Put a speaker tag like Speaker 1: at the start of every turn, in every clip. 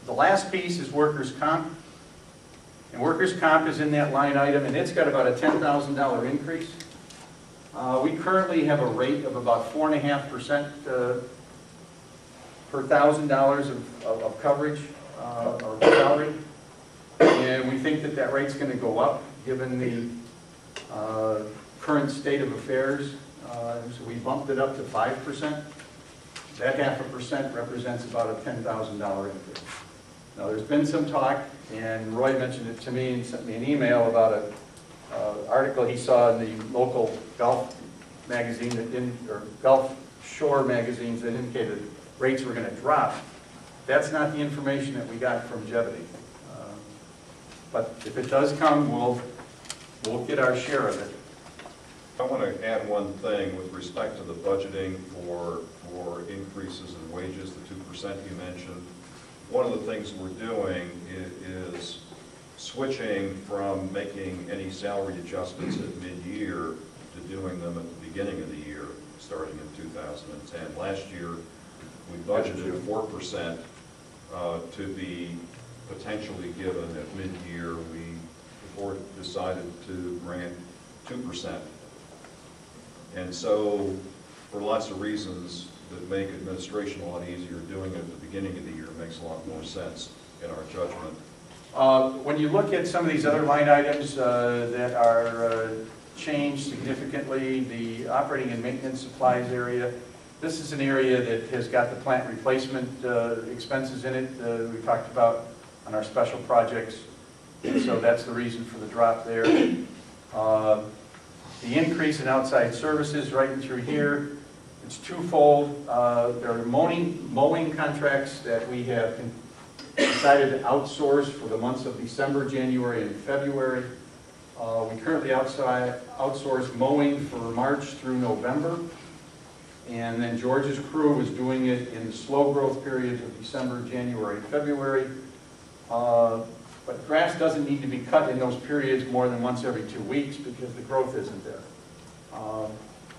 Speaker 1: The last piece is workers' comp. And workers' comp is in that line item, and it's got about a $10,000 increase. We currently have a rate of about 4.5% per $1,000 of coverage or salary. And we think that that rate's going to go up given the current state of affairs. So we bumped it up to 5%. That 0.5% represents about a $10,000 increase. Now there's been some talk, and Roy mentioned it to me and sent me an email about an article he saw in the local Gulf magazine or Gulf Shore magazines that indicated rates were going to drop. That's not the information that we got from Jevity. But if it does come, we'll get our share of it.
Speaker 2: I want to add one thing with respect to the budgeting for increases in wages, the 2% you mentioned. One of the things we're doing is switching from making any salary adjustments at mid-year to doing them at the beginning of the year, starting in 2010. Last year, we budgeted 4% to be potentially given at mid-year. The board decided to grant 2%. And so, for lots of reasons that make administration a lot easier, doing it at the beginning of the year makes a lot more sense in our judgment.
Speaker 1: When you look at some of these other line items that are changed significantly, the operating and maintenance supplies area, this is an area that has got the plant replacement expenses in it we talked about on our special projects. And so that's the reason for the drop there. The increase in outside services right in through here, it's twofold. There are mowing contracts that we have decided to outsource for the months of December, January, and February. We currently outsource mowing for March through November. And then George's crew is doing it in the slow growth periods of December, January, and February. But grass doesn't need to be cut in those periods more than once every 2 weeks because the growth isn't there.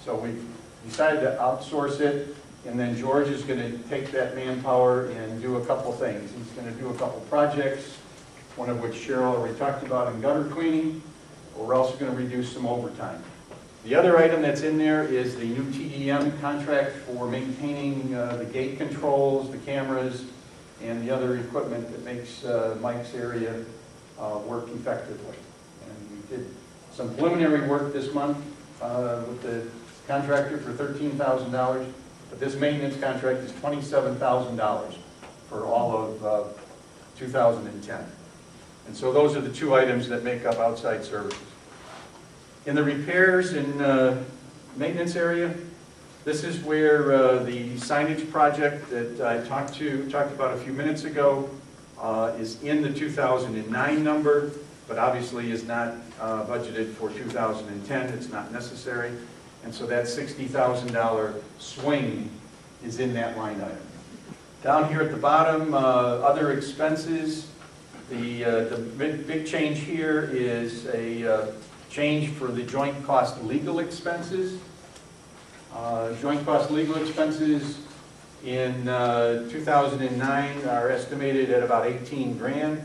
Speaker 1: So we've decided to outsource it, and then George is going to take that manpower and do a couple things. He's going to do a couple projects, one of which Cheryl already talked about in gutter cleaning. We're also going to reduce some overtime. The other item that's in there is the new TDM contract for maintaining the gate controls, the cameras, and the other equipment that makes Mike's area work effectively. And we did some preliminary work this month with the contractor for $13,000, but this maintenance contract is $27,000 for all of 2010. And so those are the two items that make up outside services. In the repairs and maintenance area, this is where the signage project that I talked about a few minutes ago is in the 2009 number, but obviously is not budgeted for 2010. It's not necessary. And so that $60,000 swing is in that line item. Down here at the bottom, other expenses. The big change here is a change for the joint cost legal expenses. Joint cost legal expenses in 2009 are estimated at about 18 grand.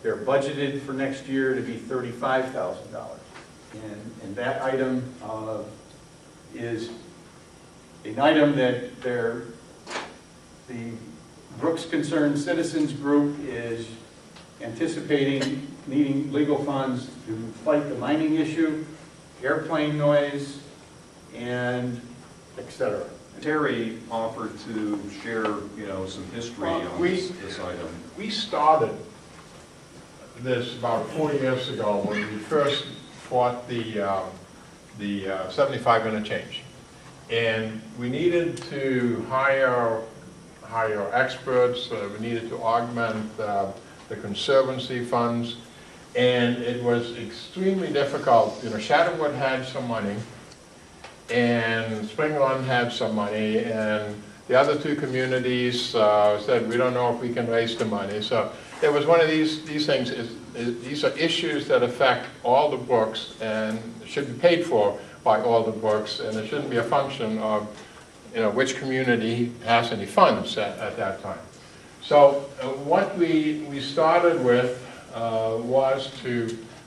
Speaker 1: They're budgeted for next year to be $35,000. And that item is an item that the Brooks Concerned Citizens Group is anticipating needing legal funds to fight the mining issue, airplane noise, and etc.
Speaker 2: Terry offered to share, some history on this item.
Speaker 3: We started this about 4 years ago when we first fought the 75 interchange. And we needed to hire experts, we needed to augment the conservancy funds, and it was extremely difficult. Shadowwood had some money, and Spring Run had some money, and the other two communities said, we don't know if we can raise the money. So it was one of these things, these are issues that affect all the books and should be paid for by all the books, and it shouldn't be a function of which community has any funds at that time. So what we started with was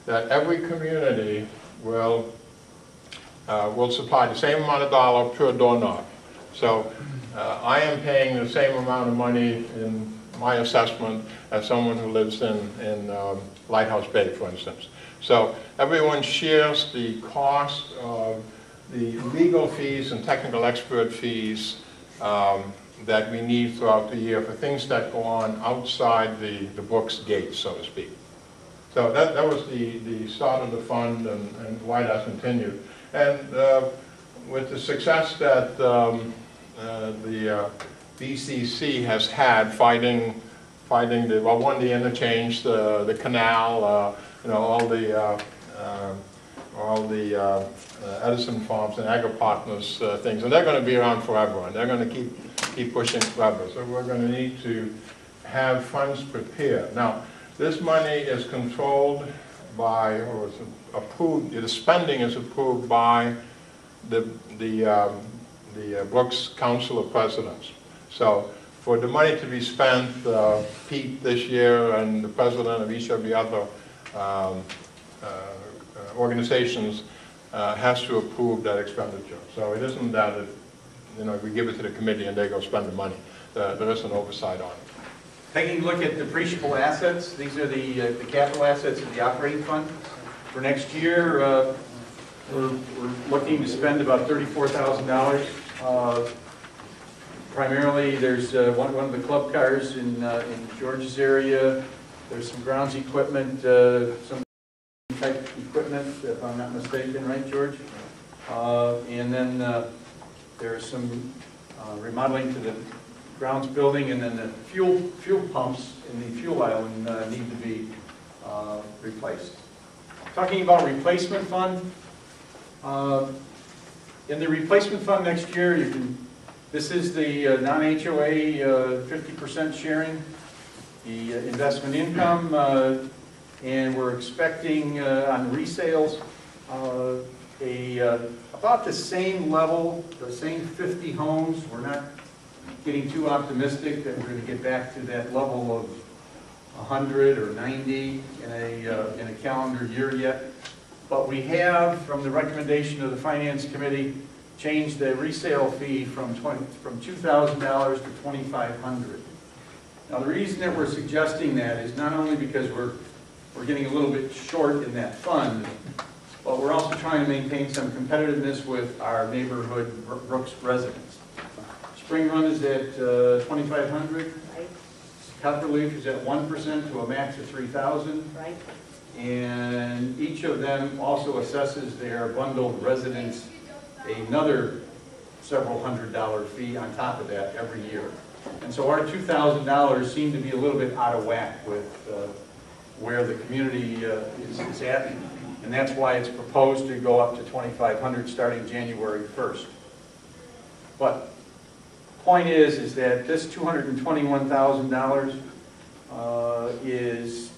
Speaker 3: that every community will supply the same amount of dollar per doorknob. So I am paying the same amount of money in my assessment as someone who lives in Lighthouse Bay, for instance. So everyone shares the cost of the legal fees and technical expert fees that we need throughout the year for things that go on outside the Brooks gate, so to speak. So that was the start of the fund and why that's continued. And with the success that the BCC has had fighting the interchange, the canal, all the Edison Farms and Agri Partners things, and they're going to be around forever, and they're going to keep pushing forever. So we're going to need to have funds prepared. Now, this money is controlled by, or is approved, the spending is approved by the Brooks Council of Presidents. So for the money to be spent, Pete this year and the president of each of the other organizations has to approve that expenditure. So it isn't that we give it to the committee and they go spend the money. There is an oversight on it.
Speaker 1: Taking a look at depreciable assets, these are the capital assets of the operating fund. For next year, we're looking to spend about $34,000. Primarily, there's one of the club cars in George's area. There's some grounds equipment, some type equipment, if I'm not mistaken, right, George? And then there's some remodeling to the grounds building, and then the fuel pumps in the fuel island need to be replaced. Talking about replacement fund, in the replacement fund next year, this is the non-HOA 50% sharing, the investment income, and we're expecting on resales about the same level, the same 50 homes. We're not getting too optimistic that we're going to get back to that level of 100 or 90 in a calendar year yet. But we have, from the recommendation of the Finance Committee, changed the resale fee from $2,000 to $2,500. Now the reason that we're suggesting that is not only because we're getting a little bit short in that fund, but we're also trying to maintain some competitiveness with our neighborhood Brooks residents. Spring Run is at $2,500.
Speaker 4: Right.
Speaker 1: Copperleaf is at 1% to a max of $3,000.
Speaker 4: Right.
Speaker 1: And each of them also assesses their bundled residents another several $100 fee on top of that every year. And so our $2,000 seem to be a little bit out of whack with where the community is at. And that's why it's proposed to go up to $2,500 starting January 1st. But the point is that this $221,000 is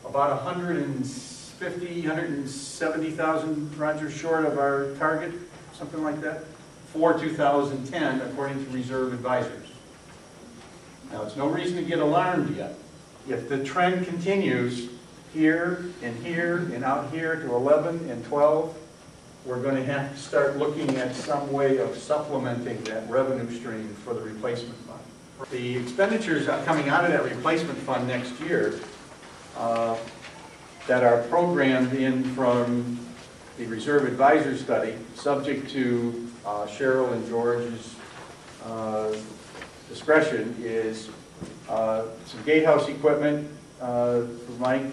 Speaker 1: about $170,000, Roger, short of our target, something like that, for 2010, according to Reserve Advisors. Now, it's no reason to get alarmed yet. If the trend continues here and out here to 11 and 12, we're going to have to start looking at some way of supplementing that revenue stream for the replacement fund. The expenditures coming out of that replacement fund next year that are programmed in from the Reserve Advisor study, subject to Cheryl and George's discretion, is some gatehouse equipment for Mike.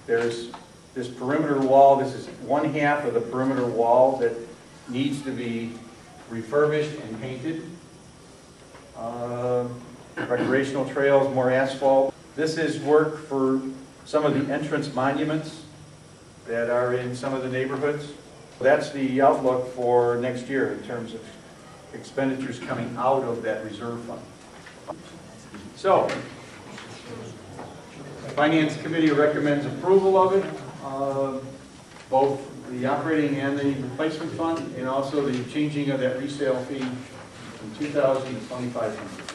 Speaker 1: There's this perimeter wall. This is one half of the perimeter wall that needs to be refurbished and painted. Recreational trails, more asphalt. This is work for some of the entrance monuments that are in some of the neighborhoods. That's the outlook for next year in terms of expenditures coming out of that reserve fund. So, the Finance Committee recommends approval of it, both the operating and the replacement fund, and also the changing of that resale fee from $2,000 to $2,500.